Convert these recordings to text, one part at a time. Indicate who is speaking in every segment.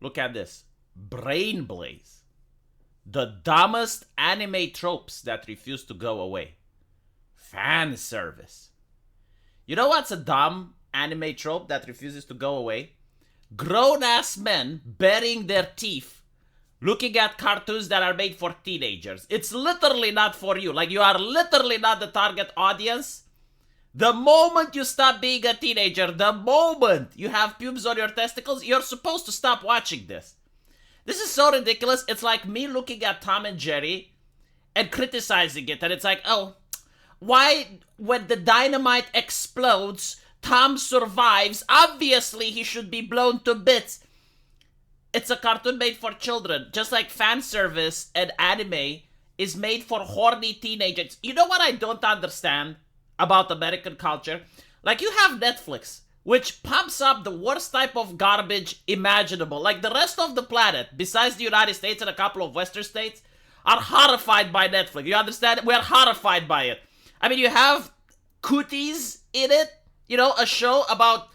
Speaker 1: Look at this. Brain Blaze. The dumbest anime tropes that refuse to go away. Fan service. You know what's a dumb anime trope that refuses to go away? Grown-ass men baring their teeth looking at cartoons that are made for teenagers. It's literally not for you. Like, you are literally not the target audience. The moment you stop being a teenager, the moment you have pubes on your testicles, you're supposed to stop watching this. This is so ridiculous. It's like me looking at Tom and Jerry and criticizing it. And it's like, oh, why, when the dynamite explodes, Tom survives? Obviously, he should be blown to bits. It's a cartoon made for children. Just like fan service and anime is made for horny teenagers. You know what I don't understand about American culture? Like, you have Netflix, which pumps up the worst type of garbage imaginable. Like, the rest of the planet, besides the United States and a couple of Western states, are horrified by Netflix. You understand? We're horrified by it. I mean, you have Cooties in it, you know, a show about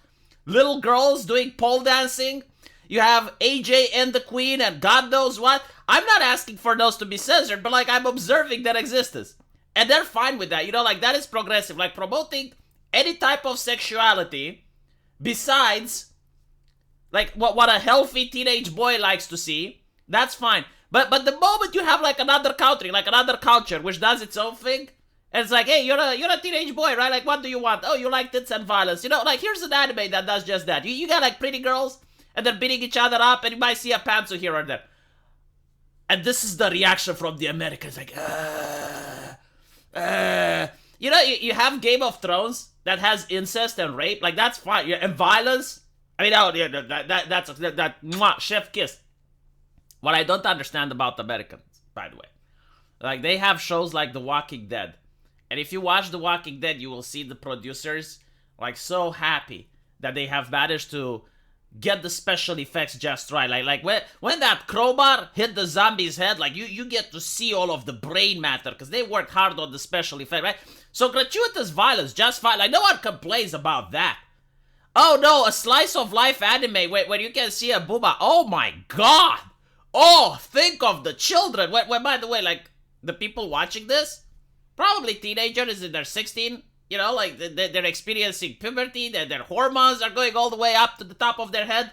Speaker 1: little girls doing pole dancing. You have AJ and the Queen and God knows what. I'm not asking for those to be censored, but like, I'm observing their existence. And they're fine with that. You know, like, that is progressive. Like, promoting any type of sexuality besides, like, what a healthy teenage boy likes to see, that's fine. But the moment you have, like, another country, like, another culture, which does its own thing, and it's like, hey, you're a teenage boy, right? Like, what do you want? Oh, you like tits and violence. You know, like, here's an anime that does just that. You got, like, pretty girls, and they're beating each other up, and you might see a pantsu here or there. And this is the reaction from the Americans, like, You know, you have Game of Thrones that has incest and rape, like, that's fine, and violence. I mean, oh, yeah, that's mwah, chef kiss. What I don't understand about Americans, by the way, like, they have shows like The Walking Dead, and if you watch The Walking Dead, you will see the producers, like, so happy that they have managed to get the special effects just right. Like when that crowbar hit the zombie's head, like, you get to see all of the brain matter, because they worked hard on the special effect, right? So gratuitous violence, just fine. Like, no one complains about that. Oh no, a slice of life anime where you can see a booba. Oh my god! Oh, think of the children. When, by the way, like, the people watching this, probably teenagers in their 16, you know, like, they're experiencing puberty, their hormones are going all the way up to the top of their head.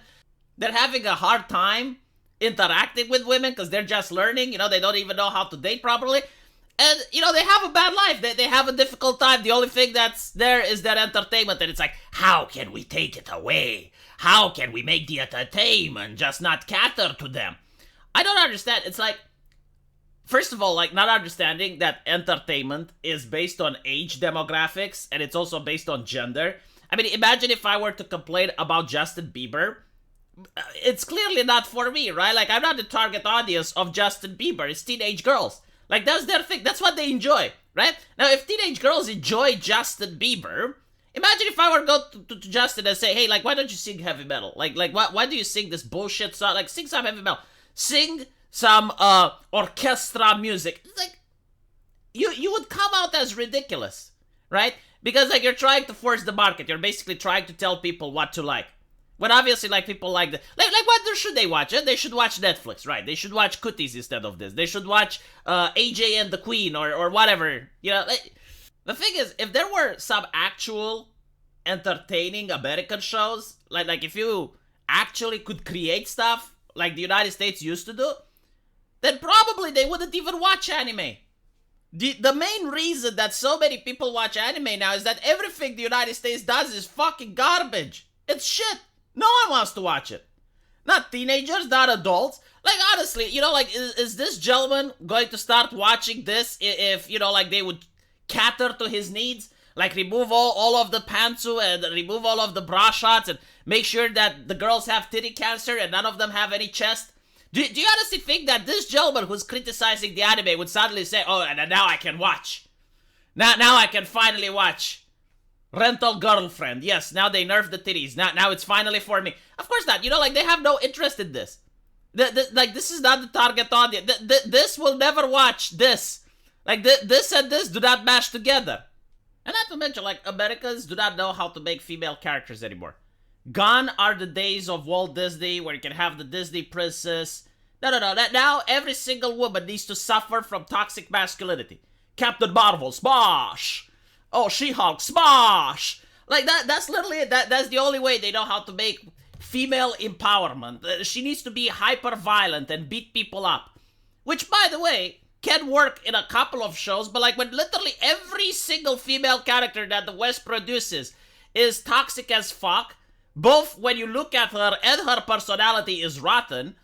Speaker 1: They're having a hard time interacting with women because they're just learning, you know, they don't even know how to date properly. And, you know, they have a bad life. They have a difficult time. The only thing that's there is their entertainment. And it's like, how can we take it away? How can we make the entertainment just not cater to them? I don't understand. It's like, first of all, like, not understanding that entertainment is based on age demographics, and it's also based on gender. I mean, imagine if I were to complain about Justin Bieber. It's clearly not for me, right? Like, I'm not the target audience of Justin Bieber. It's teenage girls. Like, that's their thing. That's what they enjoy, right? Now, if teenage girls enjoy Justin Bieber, imagine if I were to go to Justin and say, hey, like, why don't you sing heavy metal? Like, why do you sing this bullshit song? Like, sing some heavy metal. Sing some orchestra music. It's like, you would come out as ridiculous, right? Because, like, you're trying to force the market. You're basically trying to tell people what to like. When obviously, like, people like the like what should they watch? They should watch Netflix, right? They should watch Cooties instead of this. They should watch AJ and the Queen or whatever. You know, like, the thing is, if there were some actual entertaining American shows, like if you actually could create stuff like the United States used to do, then probably they wouldn't even watch anime. The main reason that so many people watch anime now is that everything the United States does is fucking garbage. It's shit. No one wants to watch it. Not teenagers, not adults. Like, honestly, you know, like, is this gentleman going to start watching this if, you know, like, they would cater to his needs? Like, remove all of the pantsu and remove all of the bra shots and make sure that the girls have titty cancer and none of them have any chest? Do you honestly think that this gentleman who's criticizing the anime would suddenly say, oh, and now I can watch. Now I can finally watch Rental Girlfriend. Yes, now they nerfed the titties. Now it's finally for me. Of course not. You know, like, they have no interest in this. Like, this is not the target audience. This will never watch this. Like, this and this do not match together. And not to mention, like, Americans do not know how to make female characters anymore. Gone are the days of Walt Disney where you can have the Disney princess. No. Now every single woman needs to suffer from toxic masculinity. Captain Marvel, smash! Oh, She-Hulk, smash! Like that's literally it. That's the only way they know how to make female empowerment. She needs to be hyper violent and beat people up. Which, by the way, can work in a couple of shows, but like when literally every single female character that the West produces is toxic as fuck, both when you look at her and her personality is rotten,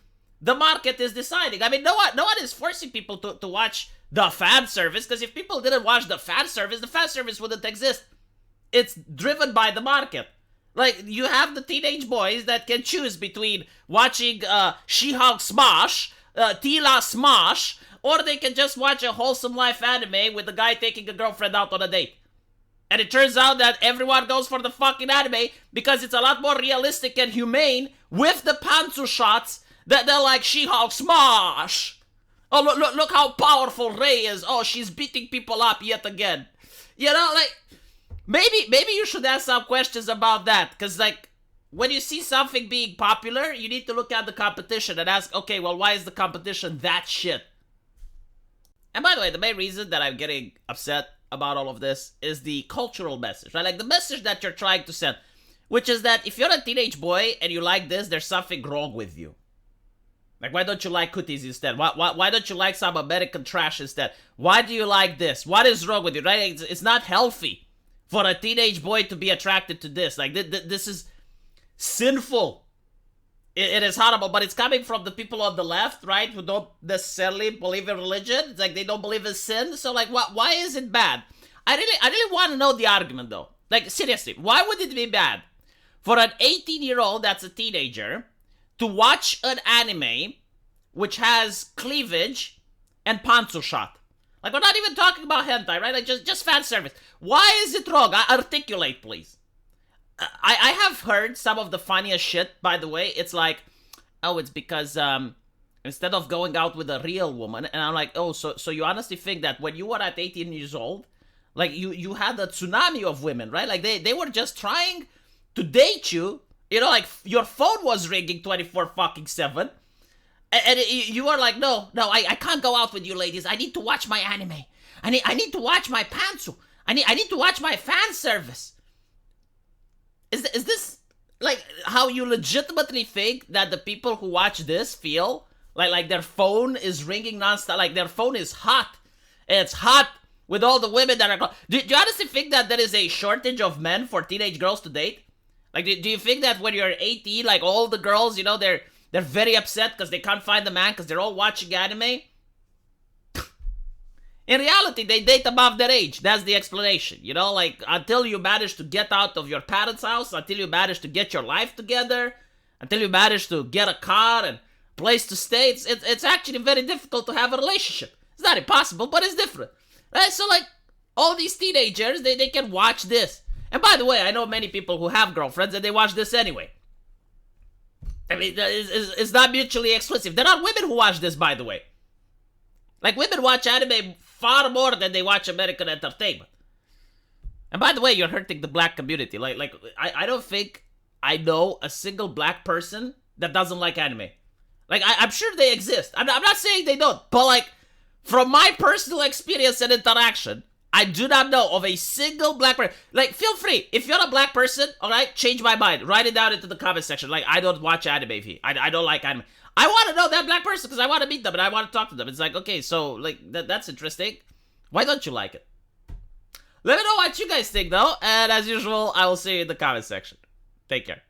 Speaker 1: the market is deciding. I mean, no one is forcing people to watch the fan service, because if people didn't watch the fan service wouldn't exist. It's driven by the market. Like, you have the teenage boys that can choose between watching She-Hulk smash, Tila smash, or they can just watch a wholesome life anime with the guy taking a girlfriend out on a date. And it turns out that everyone goes for the fucking anime because it's a lot more realistic and humane with the pantsu shots that they're like, She-Hulk smash! Oh, look how powerful Rey is. Oh, she's beating people up yet again. You know, like, maybe you should ask some questions about that. Because, like, when you see something being popular, you need to look at the competition and ask, okay, well, why is the competition that shit? And by the way, the main reason that I'm getting upset about all of this is the cultural message, right? Like, the message that you're trying to send, which is that if you're a teenage boy and you like this, there's something wrong with you. Like, why don't you like cooties instead? Why don't you like some American trash instead? Why do you like this? What is wrong with you, right? It's not healthy for a teenage boy to be attracted to this. Like, this is sinful. It is horrible, but it's coming from the people on the left, right? Who don't necessarily believe in religion. It's like they don't believe in sin. So, like, why is it bad? I really want to know the argument, though. Like, seriously, why would it be bad for an 18-year-old that's a teenager to watch an anime which has cleavage and pantsu shot? Like, we're not even talking about hentai, right? Like, just fan service. Why is it wrong? Articulate, please. I have heard some of the funniest shit, by the way. It's like, oh, it's because, instead of going out with a real woman, and I'm like, oh, so you honestly think that when you were at 18 years old, like, you had a tsunami of women, right? Like, they were just trying to date you. You know, like, your phone was ringing 24/7. And you were like, no, I can't go out with you ladies. I need to watch my anime. I need to watch my pantsu. I need to watch my fan service. Is this, like, how you legitimately think that the people who watch this feel? Like their phone is ringing nonstop? Like, their phone is hot. It's hot with all the women that are... Do you honestly think that there is a shortage of men for teenage girls to date? Like, do you think that when you're 18, like, all the girls, you know, they're very upset because they can't find the man because they're all watching anime? In reality, they date above their age. That's the explanation. You know, like, until you manage to get out of your parents' house, until you manage to get your life together, until you manage to get a car and place to stay, it's actually very difficult to have a relationship. It's not impossible, but it's different. Right? So, like, all these teenagers, they can watch this. And by the way, I know many people who have girlfriends and they watch this anyway. I mean, it's not mutually exclusive. There are women who watch this, by the way. Like, women watch anime far more than they watch American entertainment. And by the way, you're hurting the black community. Like I don't think I know a single black person that doesn't like anime. Like, I'm sure they exist. I'm not saying they don't. But, like, from my personal experience and interaction, I do not know of a single black person. Like, feel free. If you're a black person, alright, change my mind. Write it down into the comment section. Like, I don't watch anime. I don't like anime. I want to know that black person because I want to meet them and I want to talk to them. It's like, okay, so, like, that's interesting. Why don't you like it? Let me know what you guys think, though. And as usual, I will see you in the comment section. Take care.